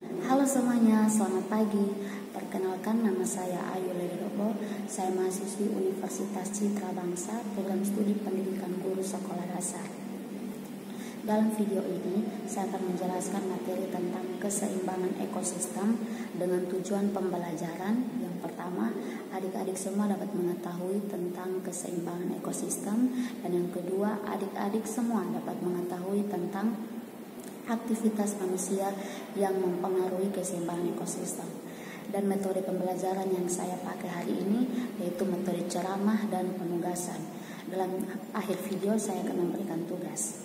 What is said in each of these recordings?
Halo semuanya, selamat pagi. Perkenalkan, nama saya Ayu Lederobo. Saya mahasiswi Universitas Citra Bangsa, program studi pendidikan guru sekolah dasar. Dalam video ini, saya akan menjelaskan materi tentang keseimbangan ekosistem dengan tujuan pembelajaran. Yang pertama, adik-adik semua dapat mengetahui tentang keseimbangan ekosistem. Dan yang kedua, adik-adik semua dapat mengetahui tentang aktivitas manusia yang mempengaruhi keseimbangan ekosistem. Dan metode pembelajaran yang saya pakai hari ini yaitu metode ceramah dan penugasan. Dalam akhir video saya akan memberikan tugas.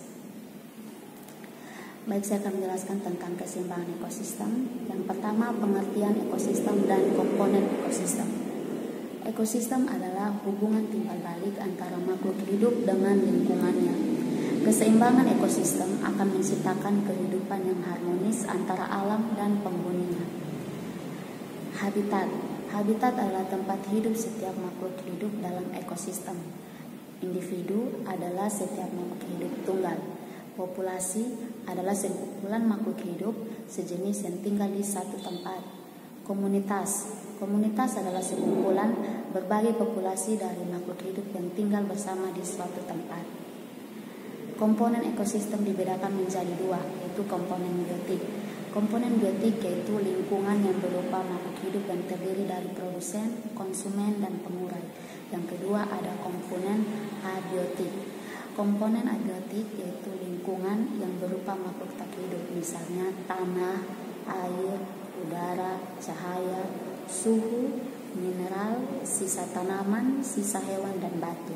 Baik, saya akan menjelaskan tentang keseimbangan ekosistem. Yang pertama, pengertian ekosistem dan komponen ekosistem. Ekosistem adalah hubungan timbal balik antara makhluk hidup dengan lingkungannya. Keseimbangan ekosistem akan menciptakan kehidupan yang harmonis antara alam dan penghuninya. Habitat adalah tempat hidup setiap makhluk hidup dalam ekosistem. Individu adalah setiap makhluk hidup tunggal. Populasi adalah sekumpulan makhluk hidup sejenis yang tinggal di satu tempat. Komunitas adalah sekumpulan berbagai populasi dari makhluk hidup yang tinggal bersama di suatu tempat. Komponen ekosistem dibedakan menjadi dua, yaitu komponen biotik. Komponen biotik yaitu lingkungan yang berupa makhluk hidup yang terdiri dari produsen, konsumen, dan pengurai. Yang kedua ada komponen abiotik. Komponen abiotik yaitu lingkungan yang berupa makhluk tak hidup, misalnya tanah, air, udara, cahaya, suhu, mineral, sisa tanaman, sisa hewan, dan batu.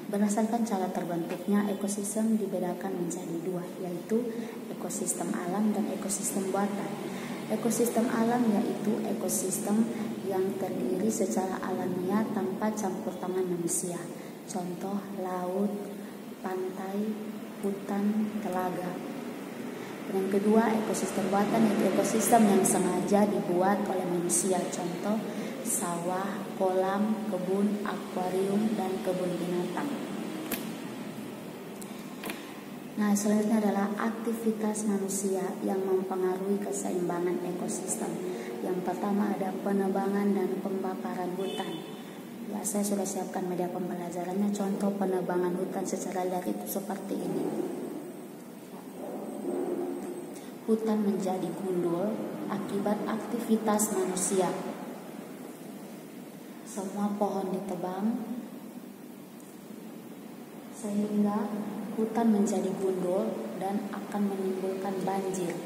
Berdasarkan cara terbentuknya, ekosistem dibedakan menjadi dua, yaitu ekosistem alam dan ekosistem buatan. Ekosistem alam yaitu ekosistem yang terdiri secara alamiah tanpa campur tangan manusia. Contoh, laut, pantai, hutan, telaga. Yang kedua, ekosistem buatan yaitu ekosistem yang sengaja dibuat oleh manusia. Contoh, sawah, kolam, kebun, akuarium, dan kebun binatang. Nah, selanjutnya adalah aktivitas manusia yang mempengaruhi keseimbangan ekosistem. Yang pertama ada penebangan dan pembakaran hutan. Ya, saya sudah siapkan media pembelajarannya. Contoh penebangan hutan secara liar itu seperti ini. Hutan menjadi gundul akibat aktivitas manusia. Semua pohon ditebang sehingga hutan menjadi gundul dan akan menimbulkan banjir.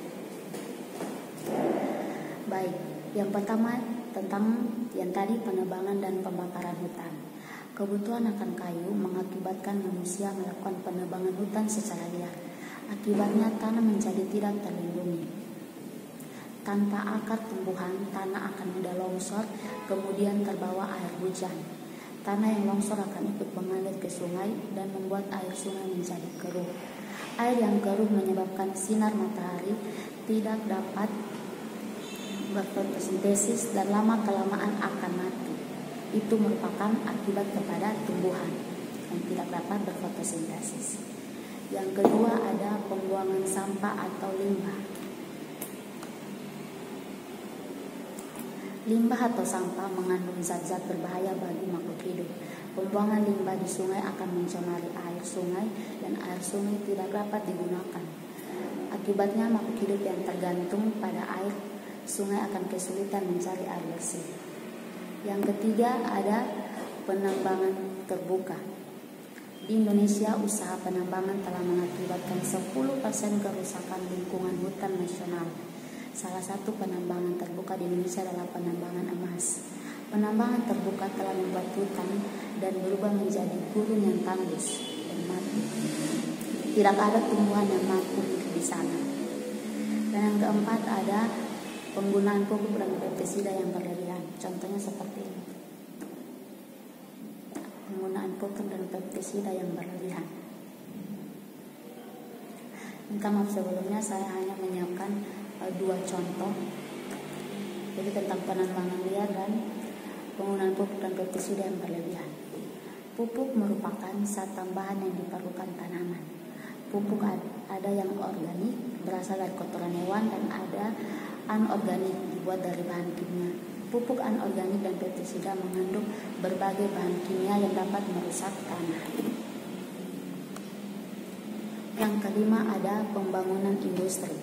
Baik, yang pertama tentang yang tadi penebangan dan pembakaran hutan. Kebutuhan akan kayu mengakibatkan manusia melakukan penebangan hutan secara liar. Akibatnya tanah menjadi tidak terlindungi. Tanpa akar tumbuhan, tanah akan mudah longsor, kemudian terbawa air hujan. Tanah yang longsor akan ikut mengalir ke sungai dan membuat air sungai menjadi keruh. Air yang keruh menyebabkan sinar matahari tidak dapat berfotosintesis dan lama-kelamaan akan mati. Itu merupakan akibat kepada tumbuhan yang tidak dapat berfotosintesis. Yang kedua ada pembuangan sampah atau limbah. Limbah atau sampah mengandung zat-zat berbahaya bagi makhluk hidup. Pembuangan limbah di sungai akan mencemari air sungai dan air sungai tidak dapat digunakan. Akibatnya makhluk hidup yang tergantung pada air sungai akan kesulitan mencari air bersih. Yang ketiga ada penambangan terbuka. Di Indonesia, usaha penambangan telah mengakibatkan 10% kerusakan lingkungan hutan nasional. Salah satu penambangan terbuka di Indonesia adalah penambangan emas. Penambangan terbuka telah membuat hutan dan berubah menjadi gurun yang tandus dan mati. Tidak ada tumbuhan yang mampu hidup di sana. Dan yang keempat ada penggunaan pupuk dan pestisida yang berlebihan. Contohnya seperti ini. Penggunaan pupuk dan pestisida yang berlebihan. Minta maaf sebelumnya, saya hanya menyiapkan dua contoh, jadi tentang penambangan liar dan penggunaan pupuk dan pestisida yang berlebihan. Pupuk merupakan zat tambahan yang diperlukan tanaman. Pupuk ada yang organik berasal dari kotoran hewan dan ada anorganik dibuat dari bahan kimia. Pupuk anorganik dan pestisida mengandung berbagai bahan kimia yang dapat merusak tanah. Yang kelima ada pembangunan industri.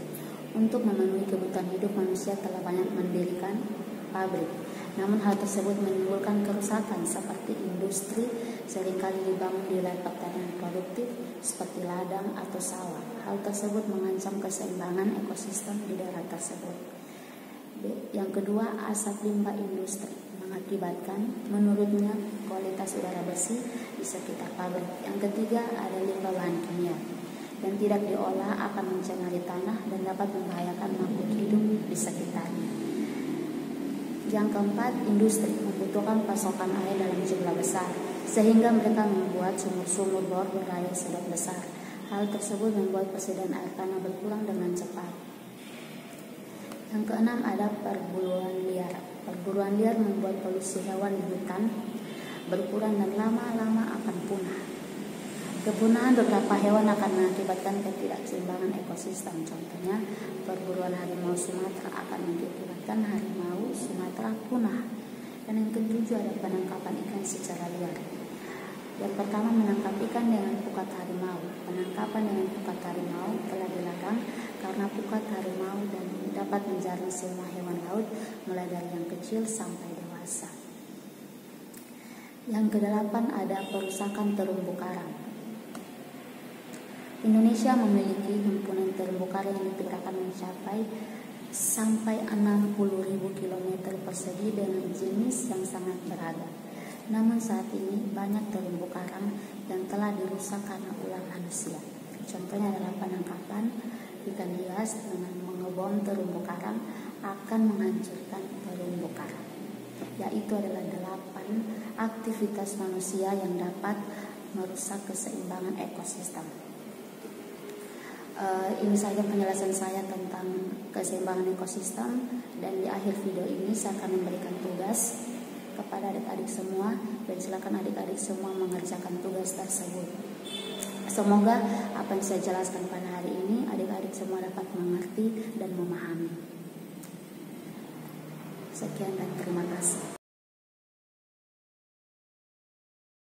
Untuk memenuhi kebutuhan hidup manusia telah banyak mendirikan pabrik. Namun hal tersebut menimbulkan kerusakan seperti industri seringkali dibangun di wilayah pertanian produktif seperti ladang atau sawah. Hal tersebut mengancam keseimbangan ekosistem di daerah tersebut. Yang kedua, asap limbah industri mengakibatkan menurutnya kualitas udara bersih di sekitar pabrik. Yang ketiga, ada limbah bahan kimia yang tidak diolah akan mencemari tanah dan dapat membahayakan makhluk hidup di sekitarnya. Yang keempat, industri membutuhkan pasokan air dalam jumlah besar, sehingga mereka membuat sumur-sumur bor berair sedot besar. Hal tersebut membuat persediaan air tanah berkurang dengan cepat. Yang keenam, ada perburuan liar. Perburuan liar membuat polusi hewan di hutan berkurang dan lama-lama akan punah. Kepunahan beberapa hewan akan mengakibatkan ketidakseimbangan ekosistem. Contohnya, perburuan harimau Sumatera akan mengakibatkan harimau Sumatera punah. Dan yang ketujuh, ada penangkapan ikan secara liar. Yang pertama, menangkap ikan dengan pukat harimau. Penangkapan dengan pukat harimau telah dilarang karena pukat harimau dan dapat menjaring semua hewan laut mulai dari yang kecil sampai dewasa. Yang kedelapan, ada perusakan terumbu karang. Indonesia memiliki himpunan terumbu karang yang diperkirakan mencapai sampai 60.000 km persegi dengan jenis yang sangat beragam. Namun saat ini banyak terumbu karang yang telah dirusak karena ulah manusia. Contohnya adalah penangkapan ikan hias dengan mengebom terumbu karang akan menghancurkan terumbu karang. Yaitu adalah 8 aktivitas manusia yang dapat merusak keseimbangan ekosistem. Ini saja penjelasan saya tentang keseimbangan ekosistem, dan di akhir video ini saya akan memberikan tugas kepada adik-adik semua, dan silakan adik-adik semua mengerjakan tugas tersebut. Semoga apa yang saya jelaskan pada hari ini adik-adik semua dapat mengerti dan memahami. Sekian dan terima kasih.